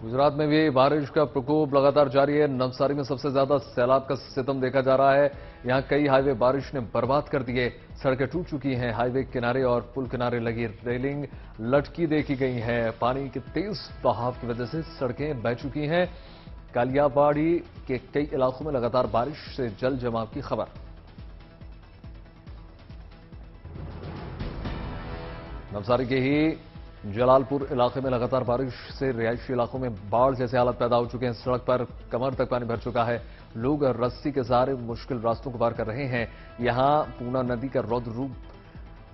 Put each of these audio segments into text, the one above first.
गुजरात में भी बारिश का प्रकोप लगातार जारी है। नवसारी में सबसे ज्यादा सैलाब का सितम देखा जा रहा है। यहां कई हाईवे बारिश ने बर्बाद कर दिए। सड़कें टूट चुकी हैं। हाईवे किनारे और पुल किनारे लगी रेलिंग लटकी देखी गई है। पानी के तेज बहाव की वजह से सड़कें बह चुकी हैं। कालियाबाड़ी के कई इलाकों में लगातार बारिश से जल जमाव की खबर। नवसारी के ही जलालपुर इलाके में लगातार बारिश से रिहायशी इलाकों में बाढ़ जैसे हालात पैदा हो चुके हैं। सड़क पर कमर तक पानी भर चुका है। लोग रस्सी के सहारे मुश्किल रास्तों को पार कर रहे हैं। यहां पूर्णा नदी का रौद्र रूप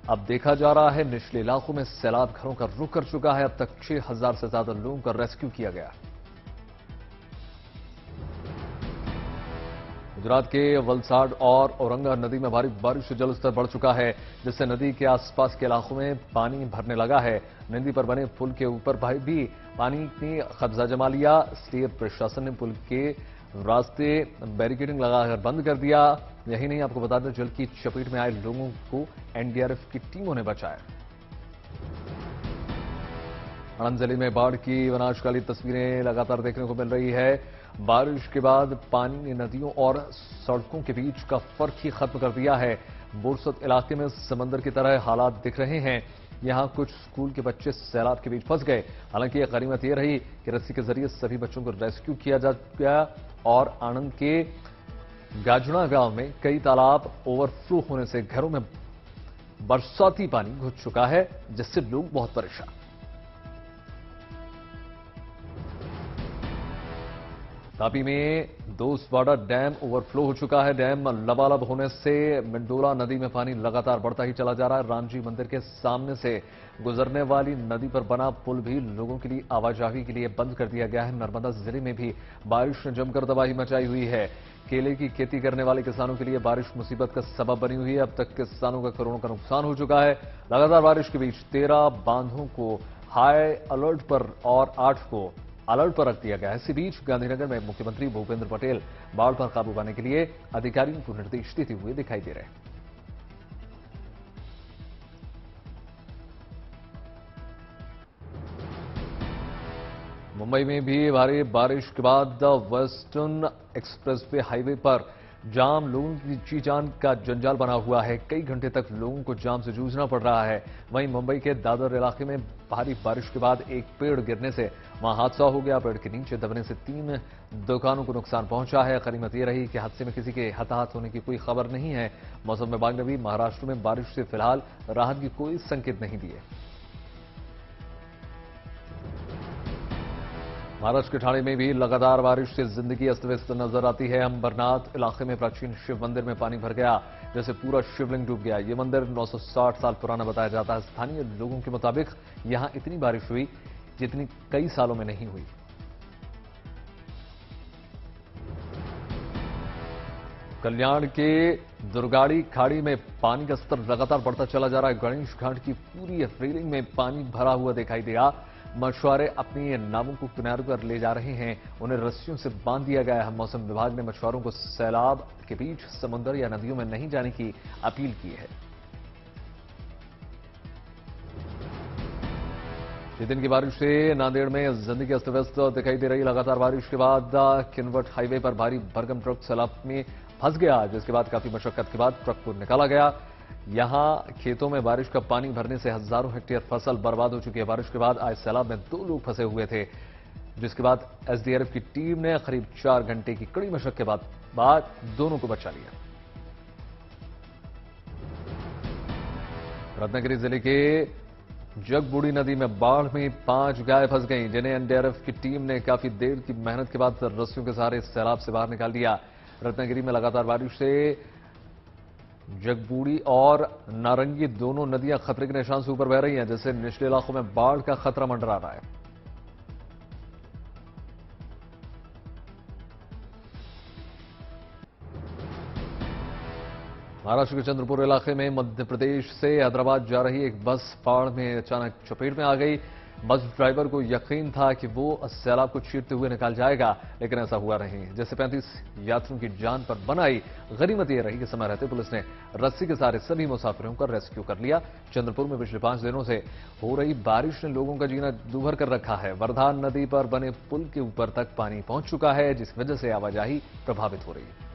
अब देखा जा रहा है। निचले इलाकों में सैलाब घरों का रुख कर चुका है। अब तक 6,000 से ज्यादा लोगों का रेस्क्यू किया गया। गुजरात के वलसाड और औरंगा नदी में भारी बारिश से जलस्तर बढ़ चुका है, जिससे नदी के आसपास के इलाकों में पानी भरने लगा है। नदी पर बने पुल के ऊपर भी पानी ने कब्जा जमा लिया। इसलिए प्रशासन ने पुल के रास्ते बैरिकेडिंग लगाकर बंद कर दिया। यही नहीं, आपको बता दें, जल की चपेट में आए लोगों को एनडीआरएफ की टीमों ने बचाया। आणंद जिले में बाढ़ की विनाशकाली तस्वीरें लगातार देखने को मिल रही है। बारिश के बाद पानी ने नदियों और सड़कों के बीच का फर्क ही खत्म कर दिया है। बोरसद इलाके में समंदर की तरह हालात दिख रहे हैं। यहां कुछ स्कूल के बच्चे सैलाब के बीच फंस गए। हालांकि यह गनीमत यह रही कि रस्सी के जरिए सभी बच्चों को रेस्क्यू किया जा गया। और आणंद के गाजुड़ा गांव में कई तालाब ओवरफ्लो होने से घरों में बरसाती पानी घुस चुका है, जिससे लोग बहुत परेशान। तापी में दोसवाड़ा डैम ओवरफ्लो हो चुका है। डैम लबालब होने से मिंडोला नदी में पानी लगातार बढ़ता ही चला जा रहा है। रामजी मंदिर के सामने से गुजरने वाली नदी पर बना पुल भी लोगों के लिए आवाजाही के लिए बंद कर दिया गया है। नर्मदा जिले में भी बारिश ने जमकर तबाही मचाई हुई है। केले की खेती करने वाले किसानों के लिए बारिश मुसीबत का सबब बनी हुई है। अब तक किसानों का करोड़ों का नुकसान हो चुका है। लगातार बारिश के बीच 13 बांधों को हाई अलर्ट पर और 8 को अलर्ट पर रख दिया गया है। इसी बीच गांधीनगर में मुख्यमंत्री भूपेंद्र पटेल बाढ़ पर काबू पाने के लिए अधिकारियों को निर्देश देते हुए दिखाई दे रहे हैं। मुंबई में भी भारी बारिश के बाद वेस्टर्न एक्सप्रेसवे हाईवे पर जाम लोगों की जी जान का जंजाल बना हुआ है। कई घंटे तक लोगों को जाम से जूझना पड़ रहा है। वहीं मुंबई के दादर इलाके में भारी बारिश के बाद एक पेड़ गिरने से वहां हादसा हो गया। पेड़ के नीचे दबने से 3 दुकानों को नुकसान पहुंचा है। गनीमत यह रही कि हादसे में किसी के हताहत होने की कोई खबर नहीं है। मौसम विभाग ने भी महाराष्ट्र में बारिश से फिलहाल राहत की कोई संकेत नहीं दिए। महाराष्ट्र के ठाणे में भी लगातार बारिश से जिंदगी अस्त व्यस्त नजर आती है। अंबरनाथ इलाके में प्राचीन शिव मंदिर में पानी भर गया, जैसे पूरा शिवलिंग डूब गया। यह मंदिर 960 साल पुराना बताया जाता है। स्थानीय लोगों के मुताबिक यहां इतनी बारिश हुई जितनी कई सालों में नहीं हुई। कल्याण के दुर्गाड़ी खाड़ी में पानी का स्तर लगातार बढ़ता चला जा रहा है। गणेश घाट की पूरी रेलिंग में पानी भरा हुआ दिखाई दिया। मछुआरे अपनी नावों को किनारे पर ले जा रहे हैं। उन्हें रस्सियों से बांध दिया गया है। मौसम विभाग ने मछुआरों को सैलाब के बीच समुद्र या नदियों में नहीं जाने की अपील की है। दिन की बारिश से नांदेड़ में जिंदगी अस्त व्यस्त दिखाई दे रही। लगातार बारिश के बाद किनवट हाईवे पर भारी भरकम ट्रक सैलाब में फंस गया, जिसके बाद काफी मशक्कत के बाद ट्रक को निकाला गया। यहां खेतों में बारिश का पानी भरने से हजारों हेक्टेयर फसल बर्बाद हो चुकी है। बारिश के बाद आए सैलाब में 2 लोग फंसे हुए थे, जिसके बाद एसडीआरएफ की टीम ने करीब 4 घंटे की कड़ी मशक्कत के बाद दोनों को बचा लिया। रत्नागिरी जिले के जगबूढ़ी नदी में बाढ़ में 5 गाय फंस गईं, जिन्हें एनडीआरएफ की टीम ने काफी देर की मेहनत के बाद रस्सियों के सहारे सैलाब से बाहर निकाल दिया। रत्नागिरी में लगातार बारिश से जगबूढ़ी और नारंगी दोनों नदियां खतरे के निशान से ऊपर बह रही हैं, जिससे निचले इलाकों में बाढ़ का खतरा मंडरा रहा है। महाराष्ट्र के चंद्रपुर इलाके में मध्य प्रदेश से हैदराबाद जा रही एक बस बाढ़ में अचानक चपेट में आ गई। बस ड्राइवर को यकीन था कि वो सैलाब को चीरते हुए निकाल जाएगा, लेकिन ऐसा हुआ नहीं। जैसे 35 यात्रियों की जान पर बनाई गनीमत ये रही कि समय रहते पुलिस ने रस्सी के सहारे सभी मुसाफिरों का रेस्क्यू कर लिया। चंद्रपुर में पिछले 5 दिनों से हो रही बारिश ने लोगों का जीना दूभर कर रखा है। वर्धा नदी पर बने पुल के ऊपर तक पानी पहुंच चुका है, जिसकी वजह से आवाजाही प्रभावित हो रही है।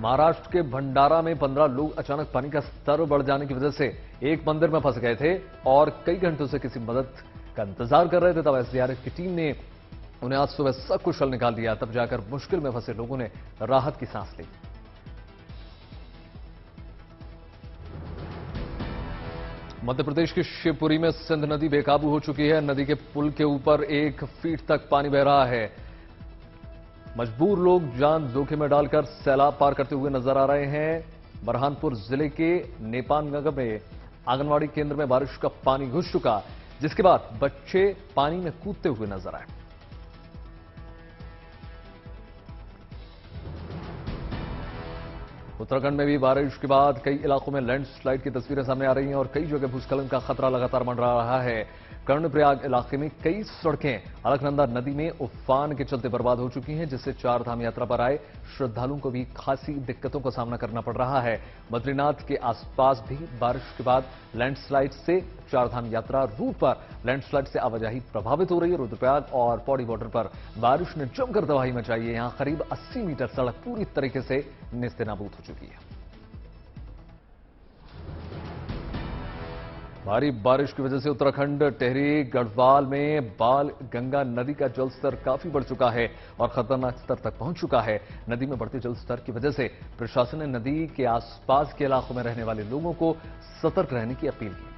महाराष्ट्र के भंडारा में 15 लोग अचानक पानी का स्तर बढ़ जाने की वजह से एक मंदिर में फंस गए थे और कई घंटों से किसी मदद का इंतजार कर रहे थे। तब एसडीआरएफ की टीम ने उन्हें आज सुबह सकुशल निकाल दिया। तब जाकर मुश्किल में फंसे लोगों ने राहत की सांस ली। मध्य प्रदेश की शिवपुरी में सिंध नदी बेकाबू हो चुकी है। नदी के पुल के ऊपर 1 फीट तक पानी बह रहा है। मजबूर लोग जान जोखिम में डालकर सैलाब पार करते हुए नजर आ रहे हैं। बरहानपुर जिले के नेपानगंगा में आंगनवाड़ी केंद्र में बारिश का पानी घुस चुका, जिसके बाद बच्चे पानी में कूदते हुए नजर आए। उत्तराखंड में भी बारिश के बाद कई इलाकों में लैंडस्लाइड की तस्वीरें सामने आ रही हैं और कई जगह भूस्खलन का खतरा लगातार मंडरा रहा है। कर्णप्रयाग इलाके में कई सड़कें अलकनंदा नदी में उफान के चलते बर्बाद हो चुकी हैं, जिससे चारधाम यात्रा पर आए श्रद्धालुओं को भी खासी दिक्कतों का सामना करना पड़ रहा है। बद्रीनाथ के आसपास भी बारिश के बाद लैंडस्लाइड से चारधाम यात्रा रूट पर लैंडस्लाइड से आवाजाही प्रभावित हो रही है। रुद्रप्रयाग और पौड़ी बॉर्डर पर बारिश ने जमकर तबाही मचाई है। यहां करीब 80 मीटर सड़क पूरी तरीके से नेस्तनाबूद हो चुकी है। भारी बारिश की वजह से उत्तराखंड टेहरी गढ़वाल में बाल गंगा नदी का जलस्तर काफी बढ़ चुका है और खतरनाक स्तर तक पहुंच चुका है। नदी में बढ़ते जलस्तर की वजह से प्रशासन ने नदी के आसपास के इलाकों में रहने वाले लोगों को सतर्क रहने की अपील की।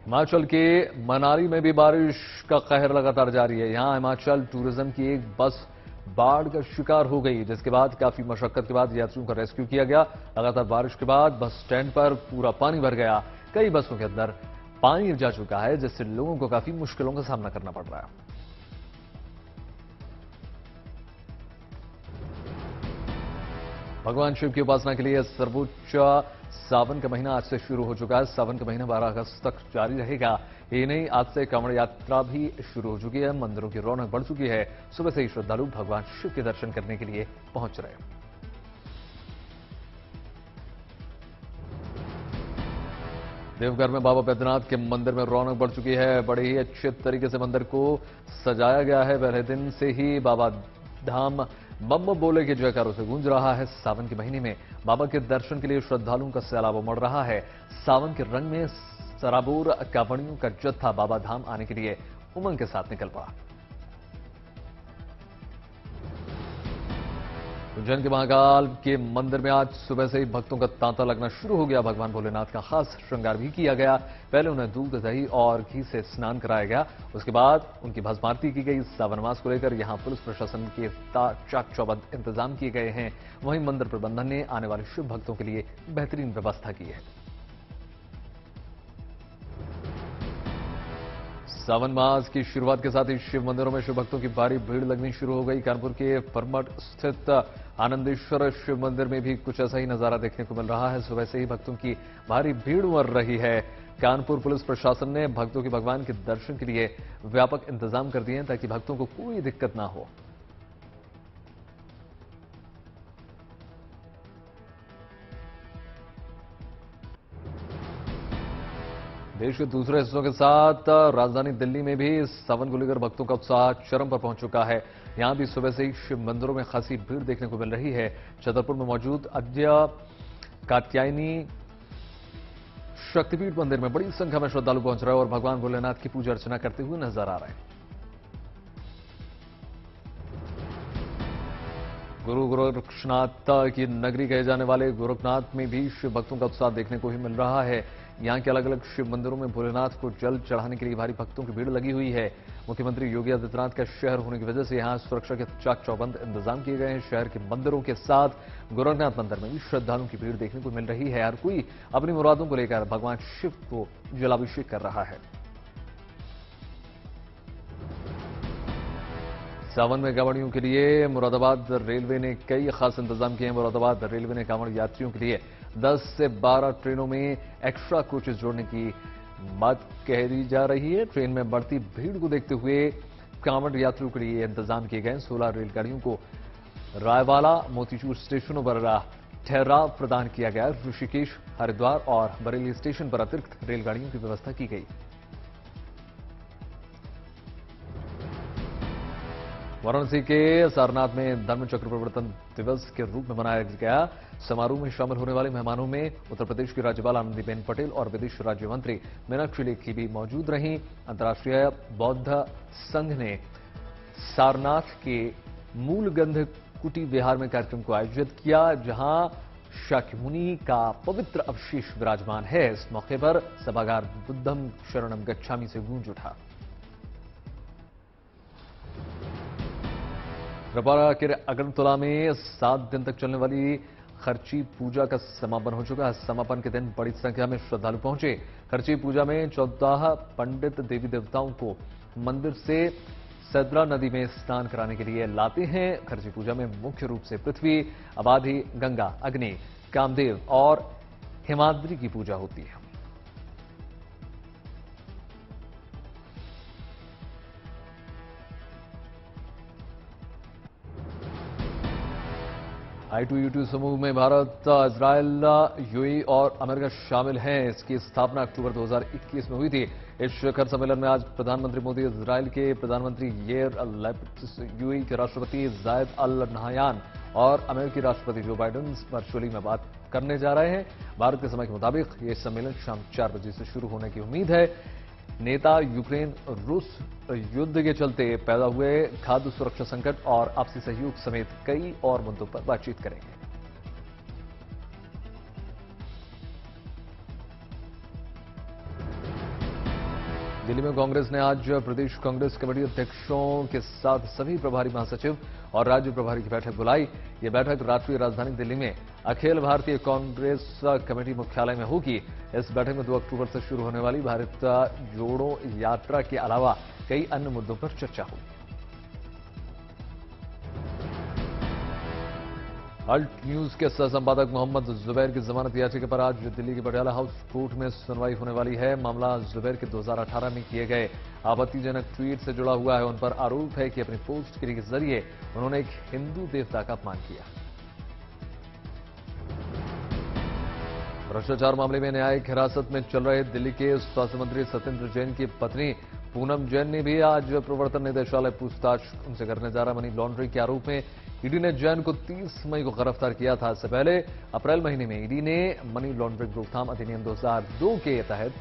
हिमाचल के मनाली में भी बारिश का कहर लगातार जारी है। यहां हिमाचल टूरिज्म की एक बस बाढ़ का शिकार हो गई, जिसके बाद काफी मशक्कत के बाद यात्रियों का रेस्क्यू किया गया। लगातार बारिश के बाद बस स्टैंड पर पूरा पानी भर गया। कई बसों के अंदर पानी जा चुका है, जिससे लोगों को काफी मुश्किलों का सामना करना पड़ रहा है। भगवान शिव की उपासना के लिए सर्वोच्च सावन का महीना आज से शुरू हो चुका है। सावन का महीना 12 अगस्त तक जारी रहेगा। ये नहीं, आज से कांवड़ यात्रा भी शुरू हो चुकी है। मंदिरों की रौनक बढ़ चुकी है। सुबह से ही श्रद्धालु भगवान शिव के दर्शन करने के लिए पहुंच रहे हैं। देवघर में बाबा बैद्यनाथ के मंदिर में रौनक बढ़ चुकी है। बड़े ही अच्छे तरीके से मंदिर को सजाया गया है। पहले दिन से ही बाबा धाम बम बोले के जयकारों से गूंज रहा है। सावन के महीने में बाबा के दर्शन के लिए श्रद्धालुओं का सैलाब उमड़ रहा है। सावन के रंग में सराबोर कांवड़ियों का जत्था बाबा धाम आने के लिए उमंग के साथ निकल पड़ा। उज्जैन के महाकाल के मंदिर में आज सुबह से ही भक्तों का तांता लगना शुरू हो गया। भगवान भोलेनाथ का खास श्रृंगार भी किया गया। पहले उन्हें दूध, दही और घी से स्नान कराया गया। उसके बाद उनकी भस्म आरती की गई। सावन मास को लेकर यहां पुलिस प्रशासन के चाक चौबंद इंतजाम किए गए हैं। वहीं मंदिर प्रबंधन ने आने वाले शिव भक्तों के लिए बेहतरीन व्यवस्था की है। सावन मास की शुरुआत के साथ ही शिव मंदिरों में शिव भक्तों की भारी भीड़ लगनी शुरू हो गई। कानपुर के परमठ स्थित आनंदेश्वर शिव मंदिर में भी कुछ ऐसा ही नजारा देखने को मिल रहा है। सुबह से ही भक्तों की भारी भीड़ उमड़ रही है। कानपुर पुलिस प्रशासन ने भक्तों के भगवान के दर्शन के लिए व्यापक इंतजाम कर दिए हैं, ताकि भक्तों को कोई दिक्कत ना हो। देश के दूसरे हिस्सों के साथ राजधानी दिल्ली में भी सावन को लेकर भक्तों का उत्साह चरम पर पहुंच चुका है। यहां भी सुबह से ही शिव मंदिरों में खासी भीड़ देखने को मिल रही है। छतरपुर में मौजूद अद्य कात्यायनी शक्तिपीठ मंदिर में बड़ी संख्या में श्रद्धालु पहुंच रहे हैं और भगवान भोलेनाथ की पूजा अर्चना करते हुए नजर आ रहे हैं। गुरु गोरक्षनाथ की नगरी कहे जाने वाले गोरखनाथ में भी शिव भक्तों का उत्साह देखने को ही मिल रहा है। यहां के अलग अलग शिव मंदिरों में भोलेनाथ को जल चढ़ाने के लिए भारी भक्तों की भीड़ लगी हुई है। मुख्यमंत्री योगी आदित्यनाथ का शहर होने की वजह से यहां सुरक्षा के चाक चौबंद इंतजाम किए गए हैं। शहर के मंदिरों के साथ गोरखनाथ मंदिर में भी श्रद्धालुओं की भीड़ देखने को मिल रही है। हर कोई अपनी मुरादों को लेकर भगवान शिव को जलाभिषेक कर रहा है। सावन में कांवड़ियों के लिए मुरादाबाद रेलवे ने कई खास इंतजाम किए हैं। मुरादाबाद रेलवे ने कांवड़ यात्रियों के लिए 10 से 12 ट्रेनों में एक्स्ट्रा कोचेस जोड़ने की बात कह दी जा रही है। ट्रेन में बढ़ती भीड़ को देखते हुए कांवड़ यात्रियों के लिए इंतजाम किए गए। 16 रेलगाड़ियों को रायवाला मोतीचूर स्टेशनों पर ठहराव प्रदान किया गया। ऋषिकेश, हरिद्वार और बरेली स्टेशन पर अतिरिक्त रेलगाड़ियों की व्यवस्था की गई। वाराणसी के सारनाथ में धर्मचक्र प्रवर्तन दिवस के रूप में मनाया गया समारोह में शामिल होने वाले मेहमानों में उत्तर प्रदेश की राज्यपाल आनंदीबेन पटेल और विदेश राज्य मंत्री मीनाक्षी लेखी भी मौजूद रहीं। अंतर्राष्ट्रीय बौद्ध संघ ने सारनाथ के मूलगंध कुटी विहार में कार्यक्रम को आयोजित किया, जहां शाक्यमुनि का पवित्र अवशेष विराजमान है। इस मौके पर सभागार बुद्धम शरणम गच्छामि से गूंज उठा। रबारा के अगरतला में 7 दिन तक चलने वाली खर्ची पूजा का समापन हो चुका है। समापन के दिन बड़ी संख्या में श्रद्धालु पहुंचे। खर्ची पूजा में 14 पंडित देवी देवताओं को मंदिर से सदरा नदी में स्नान कराने के लिए लाते हैं। खर्ची पूजा में मुख्य रूप से पृथ्वी, अबाधी, गंगा, अग्नि, कामदेव और हिमाद्री की पूजा होती है। I2U2 समूह में भारत, इजरायल, यूएई और अमेरिका शामिल हैं। इसकी स्थापना अक्टूबर 2021 में हुई थी। इस शिखर सम्मेलन में आज प्रधानमंत्री मोदी, इजरायल के प्रधानमंत्री येर लैपिड, यूएई के राष्ट्रपति जायद अल नहायान और अमेरिकी राष्ट्रपति जो बाइडेन वर्चुअली में बात करने जा रहे हैं। भारत के समय के मुताबिक यह सम्मेलन शाम 4 बजे से शुरू होने की उम्मीद है। नेता यूक्रेन रूस युद्ध के चलते पैदा हुए खाद्य सुरक्षा संकट और आपसी सहयोग समेत कई और मुद्दों पर बातचीत करेंगे। दिल्ली में कांग्रेस ने आज प्रदेश कांग्रेस कमेटी अध्यक्षों के साथ सभी प्रभारी महासचिव और राज्य प्रभारी की बैठक बुलाई। यह बैठक राष्ट्रीय राजधानी दिल्ली में अखिल भारतीय कांग्रेस कमेटी मुख्यालय में होगी। इस बैठक में 2 अक्टूबर से शुरू होने वाली भारत जोड़ो यात्रा के अलावा कई अन्य मुद्दों पर चर्चा होगी। अल्ट न्यूज के सह संपादक मोहम्मद जुबैर की जमानत याचिका पर आज दिल्ली के पटियाला हाउस कोर्ट में सुनवाई होने वाली है। मामला जुबैर के 2018 में किए गए आपत्तिजनक ट्वीट से जुड़ा हुआ है। उन पर आरोप है कि अपनी पोस्ट के जरिए उन्होंने एक हिंदू देवता का अपमान किया। भ्रष्टाचार मामले में न्यायिक हिरासत में चल रहे दिल्ली के स्वास्थ्य मंत्री सत्येंद्र जैन की पत्नी पूनम जैन ने भी आज प्रवर्तन निदेशालय पूछताछ उनसे करने जा रहा। मनी लॉन्ड्रिंग के आरोप में ईडी ने जैन को 30 मई को गिरफ्तार किया था। इससे पहले अप्रैल महीने में ईडी ने मनी लॉन्ड्रिंग रोकथाम अधिनियम 2002 के तहत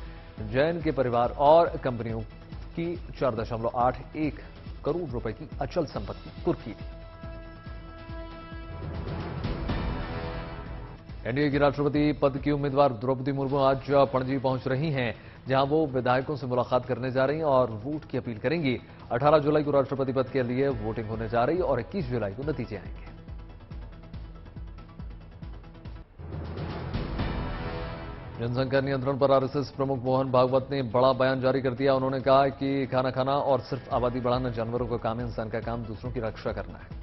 जैन के परिवार और कंपनियों की 4.81 करोड़ रुपए की अचल संपत्ति कुर्की थी। एनडीए की राष्ट्रपति पद की उम्मीदवार द्रौपदी मुर्मू आज पणजी पहुंच रही हैं, जहां वो विधायकों से मुलाकात करने जा रही हैं और वोट की अपील करेंगी। 18 जुलाई को राष्ट्रपति पद के लिए वोटिंग होने जा रही और 21 जुलाई को नतीजे आएंगे। जनसंख्या नियंत्रण पर आरएसएस प्रमुख मोहन भागवत ने बड़ा बयान जारी कर दिया। उन्होंने कहा कि खाना खाना और सिर्फ आबादी बढ़ाना जानवरों का काम है, इंसान का काम दूसरों की रक्षा करना है।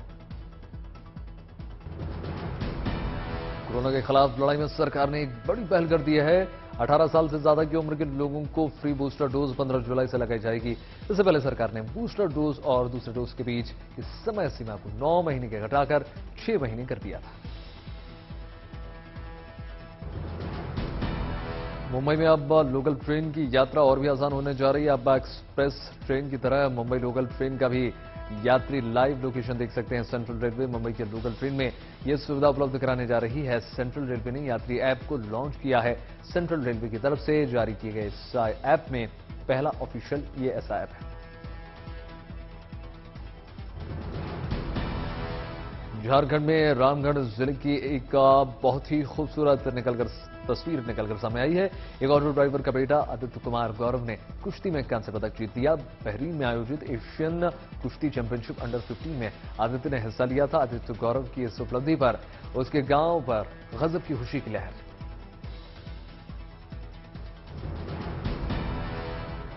कोरोना के खिलाफ लड़ाई में सरकार ने एक बड़ी पहल कर दी है। 18 साल से ज्यादा की उम्र के लोगों को फ्री बूस्टर डोज 15 जुलाई से लगाई जाएगी। इससे पहले सरकार ने बूस्टर डोज और दूसरे डोज के बीच की समय सीमा को 9 महीने के घटाकर 6 महीने कर दिया था। मुंबई में अब लोकल ट्रेन की यात्रा और भी आसान होने जा रही है। अब एक्सप्रेस ट्रेन की तरह मुंबई लोकल ट्रेन का भी यात्री लाइव लोकेशन देख सकते हैं। सेंट्रल रेलवे मुंबई के लोकल ट्रेन में यह सुविधा उपलब्ध कराने जा रही है। सेंट्रल रेलवे ने यात्री ऐप को लॉन्च किया है। सेंट्रल रेलवे की तरफ से जारी किए गए इस ऐप में पहला ऑफिशियल ये ऐसा ऐप है। झारखंड में रामगढ़ जिले की एक बहुत ही खूबसूरत तस्वीर निकलकर सामने आई है। एक ऑटो ड्राइवर का बेटा आदित्य कुमार गौरव ने कुश्ती में कांस्य पदक जीत लिया। बहरीन में आयोजित एशियन कुश्ती चैंपियनशिप अंडर 15 में आदित्य ने हिस्सा लिया था। आदित्य गौरव की इस उपलब्धि पर उसके गांव पर गजब की खुशी की लहर।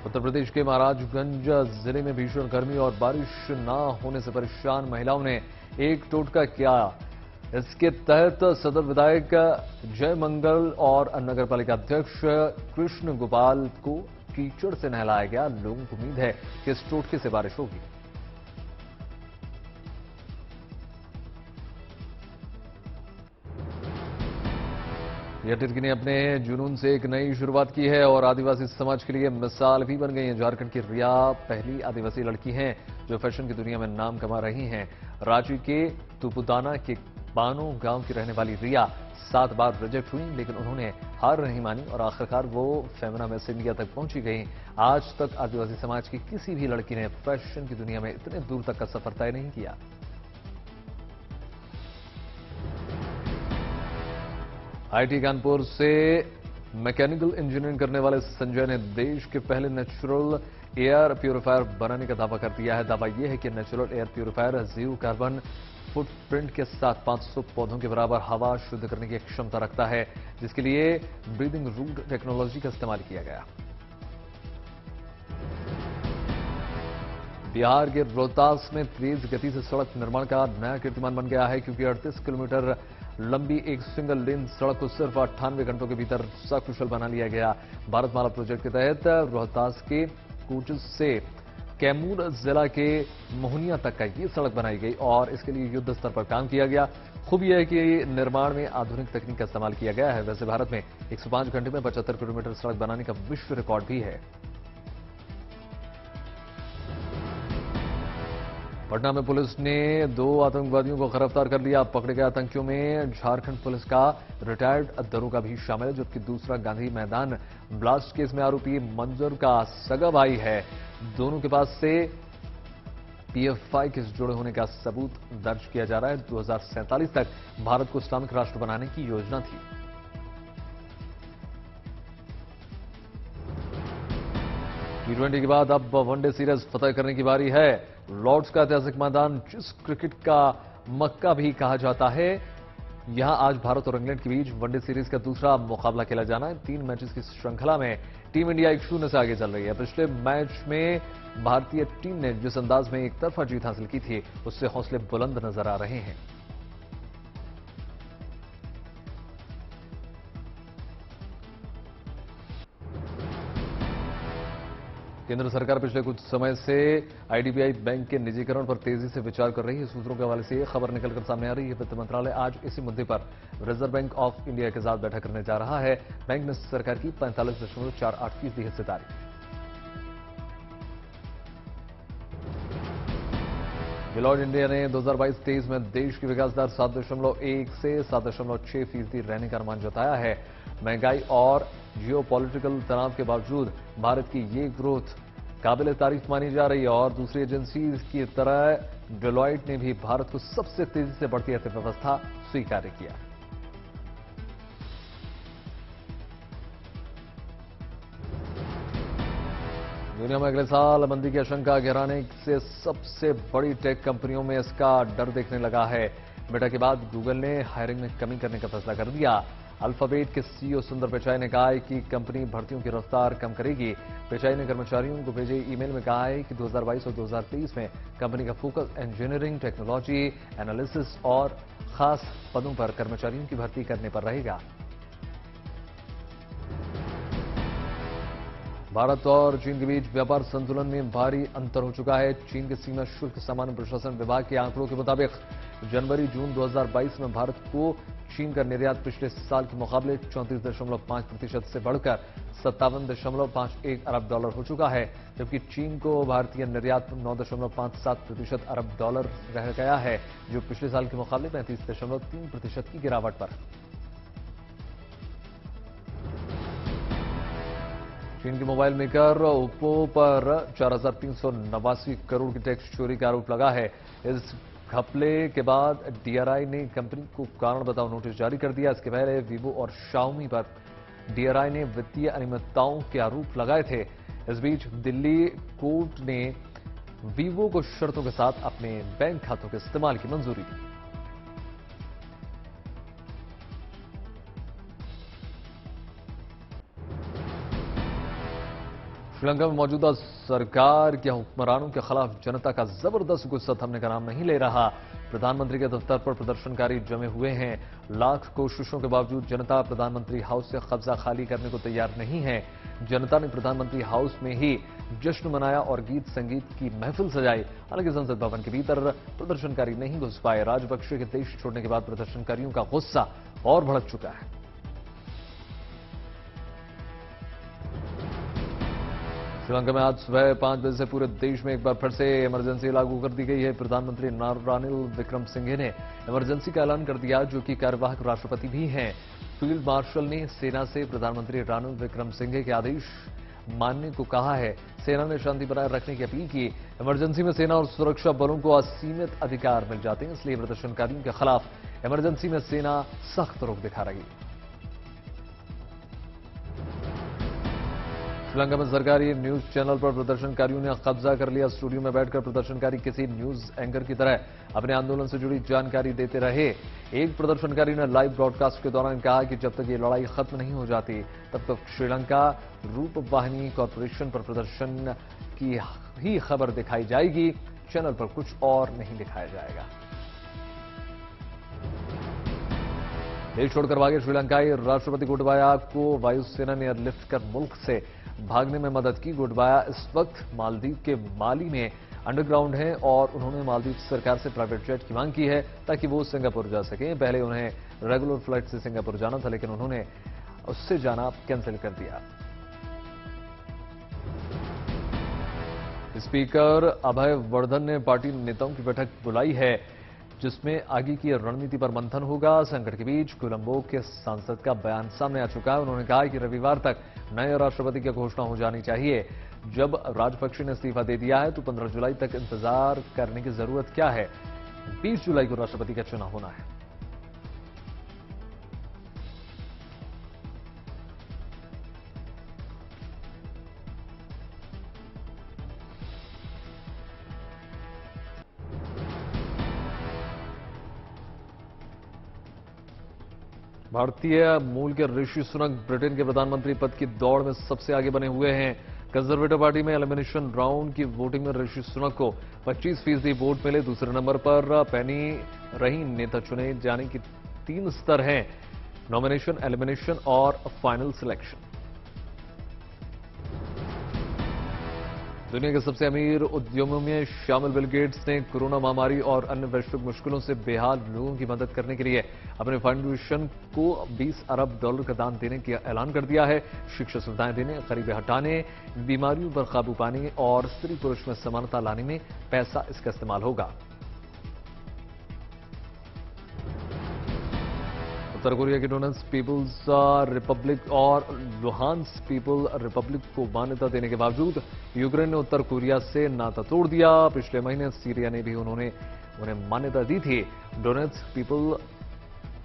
उत्तर प्रदेश के महाराजगंज जिले में भीषण गर्मी और बारिश न होने से परेशान महिलाओं ने एक टोटका किया। इसके तहत सदर विधायक जय मंगल और नगर पालिका अध्यक्ष कृष्ण गोपाल को कीचड़ से नहलाया गया। लोगों को उम्मीद है कि इस टोटके से बारिश होगी। यह टिर्की ने अपने जुनून से एक नई शुरुआत की है और आदिवासी समाज के लिए मिसाल भी बन गई है। झारखंड की रिया पहली आदिवासी लड़की हैं जो फैशन की दुनिया में नाम कमा रही हैं। रांची के तुपुदाना के बानो गांव की रहने वाली रिया 7 बार रिजेक्ट हुई, लेकिन उन्होंने हार नहीं मानी और आखिरकार वो फेमिना मिस इंडिया तक पहुंची गई। आज तक आदिवासी समाज की किसी भी लड़की ने फैशन की दुनिया में इतने दूर तक का सफर तय नहीं किया। आईटी कानपुर से मैकेनिकल इंजीनियरिंग करने वाले संजय ने देश के पहले नेचुरल एयर प्यूरिफायर बनाने का दावा कर दिया है। दावा यह है कि natural air purifier zero carbon footprint के साथ 500 पौधों के बराबर हवा शुद्ध करने की क्षमता रखता है, जिसके लिए ब्रीदिंग रूट टेक्नोलॉजी का इस्तेमाल किया गया। बिहार के रोहतास में तेज गति से सड़क निर्माण का नया कीर्तिमान बन गया है, क्योंकि 38 किलोमीटर लंबी एक सिंगल लेन सड़क को सिर्फ 98 घंटों के भीतर सकुशल बना लिया गया। भारतमाला प्रोजेक्ट के तहत रोहतास के कोचस से कैमूर जिला के मोहनिया तक का ये सड़क बनाई गई और इसके लिए युद्ध स्तर पर काम किया गया। खूब यह है कि निर्माण में आधुनिक तकनीक का इस्तेमाल किया गया है। वैसे भारत में 105 घंटे में 75 किलोमीटर सड़क बनाने का विश्व रिकॉर्ड भी है। पटना में पुलिस ने 2 आतंकवादियों को गिरफ्तार कर लिया। पकड़े गए आतंकियों में झारखंड पुलिस का रिटायर्ड दरोगा भी शामिल है, जबकि दूसरा गांधी मैदान ब्लास्ट केस में आरोपी मंजूर का सगा भाई है। दोनों के पास से पीएफआई के जुड़े होने का सबूत दर्ज किया जा रहा है। 2047 तक भारत को इस्लामिक राष्ट्र बनाने की योजना थी। T20 के बाद अब वनडे सीरीज फतह करने की बारी है। लॉर्ड्स का ऐतिहासिक मैदान जिस क्रिकेट का मक्का भी कहा जाता है, यहां आज भारत और इंग्लैंड के बीच वनडे सीरीज का दूसरा मुकाबला खेला जाना है। 3 मैचेस की श्रृंखला में टीम इंडिया 1-0 से आगे चल रही है। पिछले मैच में भारतीय टीम ने जिस अंदाज में एक तरफा जीत हासिल की थी, उससे हौसले बुलंद नजर आ रहे हैं। केंद्र सरकार पिछले कुछ समय से आईडीबीआई बैंक के निजीकरण पर तेजी से विचार कर रही है। सूत्रों के हवाले से यह खबर निकलकर सामने आ रही है। वित्त मंत्रालय आज इसी मुद्दे पर रिजर्व बैंक ऑफ इंडिया के साथ बैठक करने जा रहा है। बैंक ने सरकार की 45.48% हिस्सेदारी। डिलॉयट इंडिया ने 2022-23 में देश की विकास दर 7.1 से 7.6% रहने का अनुमान जताया है। महंगाई और जियोपॉलिटिकल तनाव के बावजूद भारत की ये ग्रोथ काबिल तारीफ मानी जा रही है और दूसरी एजेंसी की तरह डिलॉयट ने भी भारत को सबसे तेजी से बढ़ती अर्थव्यवस्था स्वीकार किया। दुनिया में अगले साल मंदी की आशंका गहराने से सबसे बड़ी टेक कंपनियों में इसका डर देखने लगा है। मेटा के बाद गूगल ने हायरिंग में कमी करने का फैसला कर दिया। अल्फाबेट के सीईओ सुंदर पिचाई ने कहा है कि कंपनी भर्तियों की रफ्तार कम करेगी। पिचाई ने कर्मचारियों को भेजे ईमेल में कहा है कि 2022 और 2023 में कंपनी का फोकस इंजीनियरिंग, टेक्नोलॉजी, एनालिसिस और खास पदों पर कर्मचारियों की भर्ती करने पर रहेगा। भारत और चीन के बीच व्यापार संतुलन में भारी अंतर हो चुका है। चीन के सीमा शुल्क सामान्य प्रशासन विभाग के आंकड़ों के मुताबिक जनवरी-जून 2022 में भारत को चीन का निर्यात पिछले साल के मुकाबले 34.5% से बढ़कर $57.51 अरब हो चुका है, जबकि चीन को भारतीय निर्यात 9.57% अरब डॉलर रह गया है, जो पिछले साल के मुकाबले 35.3% की गिरावट पर। चीन के मोबाइल मेकर ओप्पो पर 4,389 करोड़ की टैक्स चोरी का आरोप लगा है। इस घपले के बाद डीआरआई ने कंपनी को कारण बताओ नोटिस जारी कर दिया। इसके पहले वीवो और शाओमी पर डीआरआई ने वित्तीय अनियमितताओं के आरोप लगाए थे। इस बीच दिल्ली कोर्ट ने वीवो को शर्तों के साथ अपने बैंक खातों के इस्तेमाल की मंजूरी दी। श्रीलंका में मौजूदा सरकार के हुक्मरानों के खिलाफ जनता का जबरदस्त गुस्सा थमने का नाम नहीं ले रहा। प्रधानमंत्री के दफ्तर पर प्रदर्शनकारी जमे हुए हैं। लाख कोशिशों के बावजूद जनता प्रधानमंत्री हाउस से कब्जा खाली करने को तैयार नहीं है। जनता ने प्रधानमंत्री हाउस में ही जश्न मनाया और गीत संगीत की महफिल सजाई। हालांकि संसद भवन के भीतर प्रदर्शनकारी नहीं घुस पाए। राजपक्षे के देश छोड़ने के बाद प्रदर्शनकारियों का गुस्सा और भड़क चुका है। श्रीलंका में आज सुबह 5 बजे से पूरे देश में एक बार फिर से इमरजेंसी लागू कर दी गई है। प्रधानमंत्री रानिल विक्रमसिंघे ने इमरजेंसी का ऐलान कर दिया, जो कि कार्यवाहक राष्ट्रपति भी हैं। फील्ड मार्शल ने सेना से प्रधानमंत्री रानिल विक्रमसिंघे के आदेश मानने को कहा है। सेना ने शांति बनाए रखने की अपील की। इमरजेंसी में सेना और सुरक्षा बलों को असीमित अधिकार मिल जाते हैं, इसलिए प्रदर्शनकारियों के खिलाफ इमरजेंसी में सेना सख्त रुख दिखा रही है। श्रीलंका में सरकारी न्यूज चैनल पर प्रदर्शनकारियों ने कब्जा कर लिया। स्टूडियो में बैठकर प्रदर्शनकारी किसी न्यूज एंकर की तरह अपने आंदोलन से जुड़ी जानकारी देते रहे। एक प्रदर्शनकारी ने लाइव ब्रॉडकास्ट के दौरान कहा कि जब तक ये लड़ाई खत्म नहीं हो जाती तब तक श्रीलंका रूपवाहिनी कॉरपोरेशन पर प्रदर्शन की ही खबर दिखाई जाएगी। चैनल पर कुछ और नहीं दिखाया जाएगा। देश छोड़कर भागे श्रीलंकाई राष्ट्रपति गोटबाया को वायुसेना ने एयरलिफ्ट कर मुल्क से भागने में मदद की। गोटबाया इस वक्त मालदीव के माली में अंडरग्राउंड हैं और उन्होंने मालदीव सरकार से प्राइवेट जेट की मांग की है ताकि वो सिंगापुर जा सकें। पहले उन्हें रेगुलर फ्लाइट से सिंगापुर जाना था, लेकिन उन्होंने उससे जाना कैंसिल कर दिया। स्पीकर अभय वर्धन ने पार्टी नेताओं की बैठक बुलाई है, जिसमें आगे की रणनीति पर मंथन होगा। संकट के बीच कोलंबो के सांसद का बयान सामने आ चुका है। उन्होंने कहा कि रविवार तक नए राष्ट्रपति की घोषणा हो जानी चाहिए। जब राजपक्षे ने इस्तीफा दे दिया है तो 15 जुलाई तक इंतजार करने की जरूरत क्या है? 20 जुलाई को राष्ट्रपति का चुनाव होना है। भारतीय मूल के ऋषि सुनक ब्रिटेन के प्रधानमंत्री पद की दौड़ में सबसे आगे बने हुए हैं। कंजर्वेटिव पार्टी में एलिमिनेशन राउंड की वोटिंग में ऋषि सुनक को 25% वोट मिले। दूसरे नंबर पर पेनी रही। नेता चुने जाने की 3 स्तर हैं: नॉमिनेशन, एलिमिनेशन और फाइनल सिलेक्शन। दुनिया के सबसे अमीर उद्यमियों में शामिल बिल गेट्स ने कोरोना महामारी और अन्य वैश्विक मुश्किलों से बेहाल लोगों की मदद करने के लिए अपने फाउंडेशन को $20 अरब का दान देने का ऐलान कर दिया है। शिक्षा सुविधाएं देने, गरीबी हटाने, बीमारियों पर काबू पाने और स्त्री पुरुष में समानता लाने में पैसा इसका इस्तेमाल होगा। उत्तर कोरिया के डोनेट्स्क पीपुल्स रिपब्लिक और लुहांस्क पीपल रिपब्लिक को मान्यता देने के बावजूद यूक्रेन ने उत्तर कोरिया से नाता तोड़ दिया। पिछले महीने सीरिया ने भी उन्हें मान्यता दी थी। डोनेट्स्क पीपल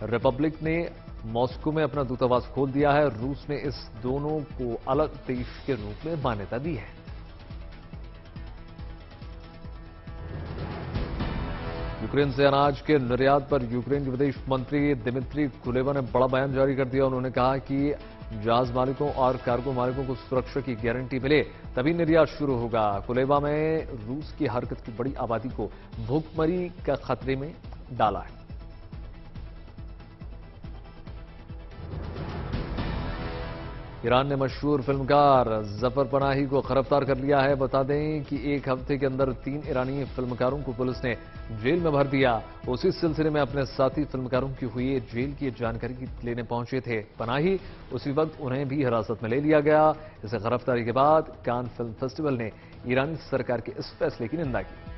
रिपब्लिक ने मॉस्को में अपना दूतावास खोल दिया है। रूस ने इस दोनों को अलग देश के रूप में मान्यता दी है। यूक्रेन से अनाज के निर्यात पर यूक्रेन के विदेश मंत्री दिमित्री कुलेबा ने बड़ा बयान जारी कर दिया। उन्होंने कहा कि जहाज मालिकों और कार्गो मालिकों को सुरक्षा की गारंटी मिले तभी निर्यात शुरू होगा। कुलेबा में रूस की हरकत की बड़ी आबादी को भूखमरी का खतरे में डाला है। ईरान ने मशहूर फिल्मकार जफर पनाही को गिरफ्तार कर लिया है। बता दें कि एक हफ्ते के अंदर 3 ईरानी फिल्मकारों को पुलिस ने जेल में भर दिया। उसी सिलसिले में अपने साथी फिल्मकारों की हुई जेल की जानकारी लेने पहुंचे थे पनाही। उसी वक्त उन्हें भी हिरासत में ले लिया गया। इस गिरफ्तारी के बाद कान फिल्म फेस्टिवल ने ईरानी सरकार के इस फैसले की निंदा की।